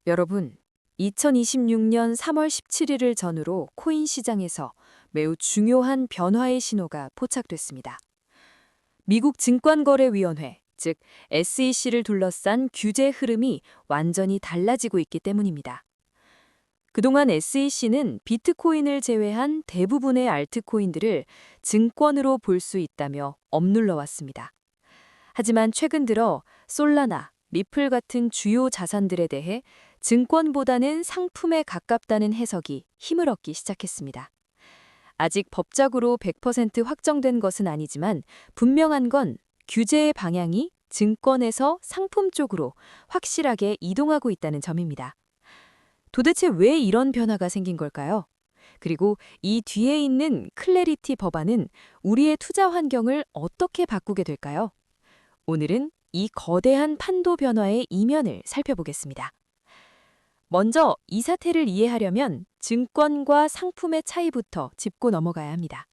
여러분, 2026년 3월 17일을 전후로 코인 시장에서 매우 중요한 변화의 신호가 포착됐습니다. 미국 증권거래위원회, 즉 SEC를 둘러싼 규제 흐름이 완전히 달라지고 있기 때문입니다. 그동안 SEC는 비트코인을 제외한 대부분의 알트코인들을 증권으로 볼 수 있다며 억눌러 왔습니다. 하지만 최근 들어 솔라나, 리플 같은 주요 자산들에 대해 증권보다는 상품에 가깝다는 해석이 힘을 얻기 시작했습니다. 아직 법적으로 100% 확정된 것은 아니지만 분명한 건 규제의 방향이 증권에서 상품 쪽으로 확실하게 이동하고 있다는 점입니다. 도대체 왜 이런 변화가 생긴 걸까요? 그리고 이 뒤에 있는 클래리티 법안은 우리의 투자 환경을 어떻게 바꾸게 될까요? 오늘은 이 거대한 판도 변화의 이면을 살펴보겠습니다. 먼저 이 사태를 이해하려면 증권과 상품의 차이부터 짚고 넘어가야 합니다.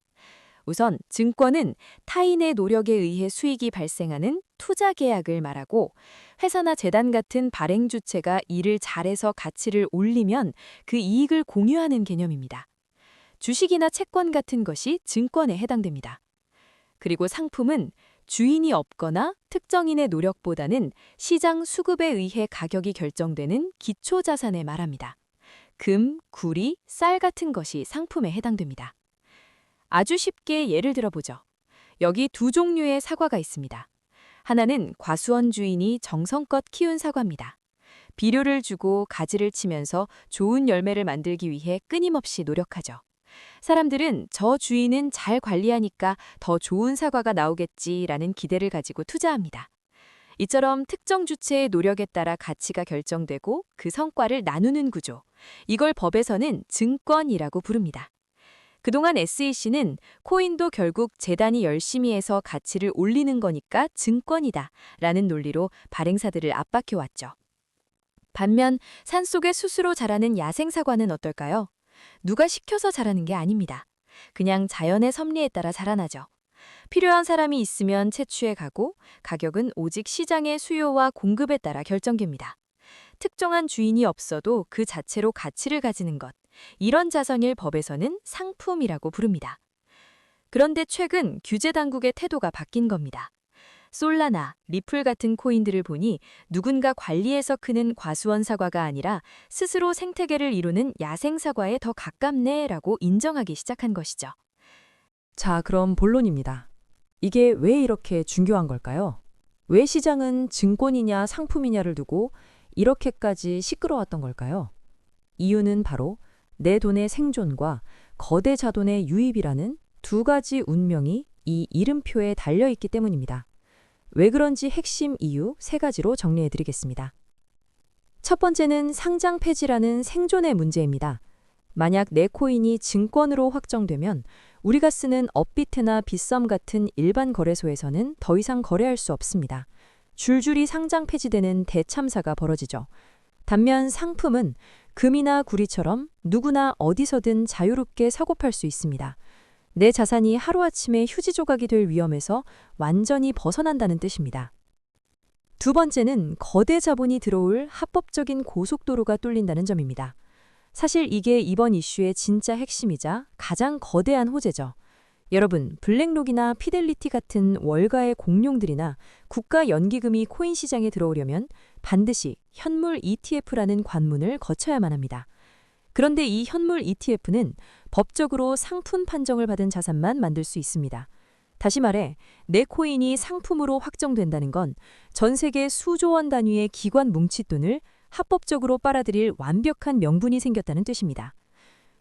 우선 증권은 타인의 노력에 의해 수익이 발생하는 투자 계약을 말하고 회사나 재단 같은 발행 주체가 일을 잘해서 가치를 올리면 그 이익을 공유하는 개념입니다. 주식이나 채권 같은 것이 증권에 해당됩니다. 그리고 상품은 주인이 없거나 특정인의 노력보다는 시장 수급에 의해 가격이 결정되는 기초자산에 말합니다. 금, 구리, 쌀 같은 것이 상품에 해당됩니다. 아주 쉽게 예를 들어보죠. 여기 두 종류의 사과가 있습니다. 하나는 과수원 주인이 정성껏 키운 사과입니다. 비료를 주고 가지를 치면서 좋은 열매를 만들기 위해 끊임없이 노력하죠. 사람들은 저 주인은 잘 관리하니까 더 좋은 사과가 나오겠지라는 기대를 가지고 투자합니다. 이처럼 특정 주체의 노력에 따라 가치가 결정되고 그 성과를 나누는 구조. 이걸 법에서는 증권이라고 부릅니다. 그동안 SEC는 코인도 결국 재단이 열심히 해서 가치를 올리는 거니까 증권이다 라는 논리로 발행사들을 압박해왔죠. 반면 산속에 스스로 자라는 야생사과는 어떨까요? 누가 시켜서 자라는 게 아닙니다. 그냥 자연의 섭리에 따라 자라나죠. 필요한 사람이 있으면 채취해 가고 가격은 오직 시장의 수요와 공급에 따라 결정됩니다. 특정한 주인이 없어도 그 자체로 가치를 가지는 것. 이런 자산을 법에서는 상품이라고 부릅니다. 그런데 최근 규제 당국의 태도가 바뀐 겁니다. 솔라나, 리플 같은 코인들을 보니 누군가 관리해서 크는 과수원 사과가 아니라 스스로 생태계를 이루는 야생 사과에 더 가깝네라고 인정하기 시작한 것이죠. 자, 그럼 본론입니다. 이게 왜 이렇게 중요한 걸까요? 왜 시장은 증권이냐 상품이냐를 두고 이렇게까지 시끄러웠던 걸까요? 이유는 바로 내 돈의 생존과 거대 자본의 유입이라는 두 가지 운명이 이 이름표에 달려있기 때문입니다. 왜 그런지 핵심 이유 세 가지로 정리해드리겠습니다. 첫 번째는 상장 폐지라는 생존의 문제입니다. 만약 내 코인이 증권으로 확정되면 우리가 쓰는 업비트나 빗썸 같은 일반 거래소에서는 더 이상 거래할 수 없습니다. 줄줄이 상장 폐지되는 대참사가 벌어지죠. 반면 상품은 금이나 구리처럼 누구나 어디서든 자유롭게 사고 팔 수 있습니다. 내 자산이 하루아침에 휴지 조각이 될 위험에서 완전히 벗어난다는 뜻입니다. 두 번째는 거대 자본이 들어올 합법적인 고속도로가 뚫린다는 점입니다. 사실 이게 이번 이슈의 진짜 핵심이자 가장 거대한 호재죠. 여러분, 블랙록이나 피델리티 같은 월가의 공룡들이나 국가연기금이 코인 시장에 들어오려면 반드시 현물 ETF라는 관문을 거쳐야만 합니다. 그런데 이 현물 ETF는 법적으로 상품 판정을 받은 자산만 만들 수 있습니다. 다시 말해, 내 코인이 상품으로 확정된다는 건 전 세계 수조 원 단위의 기관 뭉칫돈을 합법적으로 빨아들일 완벽한 명분이 생겼다는 뜻입니다.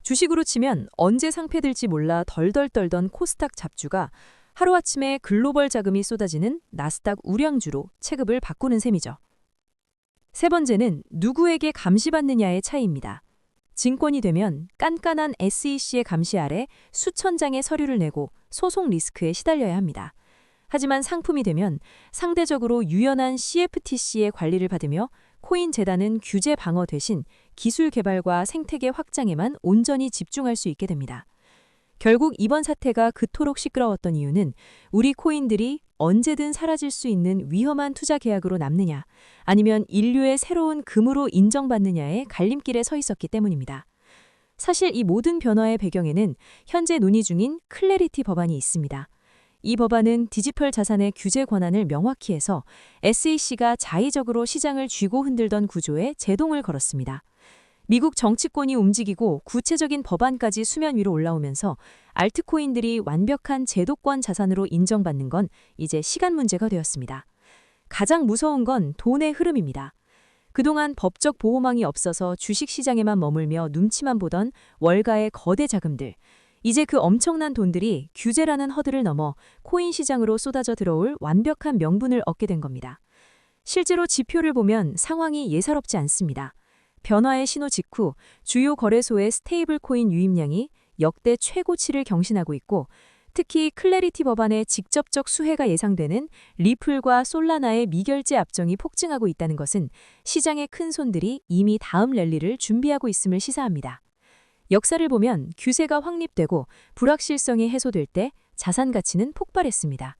주식으로 치면 언제 상폐될지 몰라 덜덜 떨던 코스닥 잡주가 하루아침에 글로벌 자금이 쏟아지는 나스닥 우량주로 체급을 바꾸는 셈이죠. 세 번째는 누구에게 감시받느냐의 차이입니다. 증권이 되면 깐깐한 SEC의 감시 아래 수천 장의 서류를 내고 소송 리스크에 시달려야 합니다. 하지만 상품이 되면 상대적으로 유연한 CFTC의 관리를 받으며 코인 재단은 규제 방어 대신 기술 개발과 생태계 확장에만 온전히 집중할 수 있게 됩니다. 결국 이번 사태가 그토록 시끄러웠던 이유는 우리 코인들이 언제든 사라질 수 있는 위험한 투자 계약으로 남느냐, 아니면 인류의 새로운 금으로 인정받느냐의 갈림길에 서 있었기 때문입니다. 사실 이 모든 변화의 배경에는 현재 논의 중인 클래리티 법안이 있습니다. 이 법안은 디지털 자산의 규제 권한을 명확히 해서 SEC가 자의적으로 시장을 쥐고 흔들던 구조에 제동을 걸었습니다. 미국 정치권이 움직이고 구체적인 법안까지 수면 위로 올라오면서 알트코인들이 완벽한 제도권 자산으로 인정받는 건 이제 시간 문제가 되었습니다. 가장 무서운 건 돈의 흐름입니다. 그동안 법적 보호망이 없어서 주식시장에만 머물며 눈치만 보던 월가의 거대 자금들, 이제 그 엄청난 돈들이 규제라는 허들을 넘어 코인 시장으로 쏟아져 들어올 완벽한 명분을 얻게 된 겁니다. 실제로 지표를 보면 상황이 예사롭지 않습니다. 변화의 신호 직후 주요 거래소의 스테이블 코인 유입량이 역대 최고치를 경신하고 있고, 특히 클래리티 법안의 직접적 수혜가 예상되는 리플과 솔라나의 미결제 압정이 폭증하고 있다는 것은 시장의 큰 손들이 이미 다음 랠리를 준비하고 있음을 시사합니다. 역사를 보면 규제가 확립되고 불확실성이 해소될 때 자산 가치는 폭발했습니다.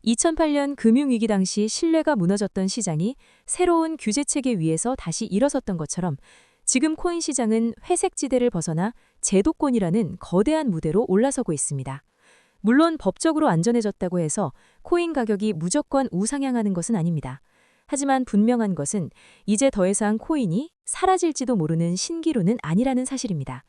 2008년 금융위기 당시 신뢰가 무너졌던 시장이 새로운 규제체계 위에서 다시 일어섰던 것처럼 지금 코인 시장은 회색지대를 벗어나 제도권이라는 거대한 무대로 올라서고 있습니다. 물론 법적으로 안전해졌다고 해서 코인 가격이 무조건 우상향하는 것은 아닙니다. 하지만 분명한 것은 이제 더 이상 코인이 사라질지도 모르는 신기루는 아니라는 사실입니다.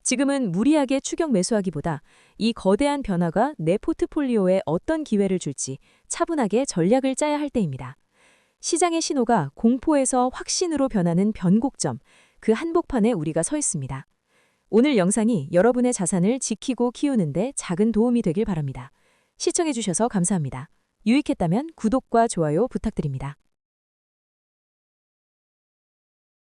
지금은 무리하게 추격 매수하기보다 이 거대한 변화가 내 포트폴리오에 어떤 기회를 줄지 차분하게 전략을 짜야 할 때입니다. 시장의 신호가 공포에서 확신으로 변하는 변곡점, 그 한복판에 우리가 서 있습니다. 오늘 영상이 여러분의 자산을 지키고 키우는 데 작은 도움이 되길 바랍니다. 시청해주셔서 감사합니다. 유익했다면 구독과 좋아요 부탁드립니다.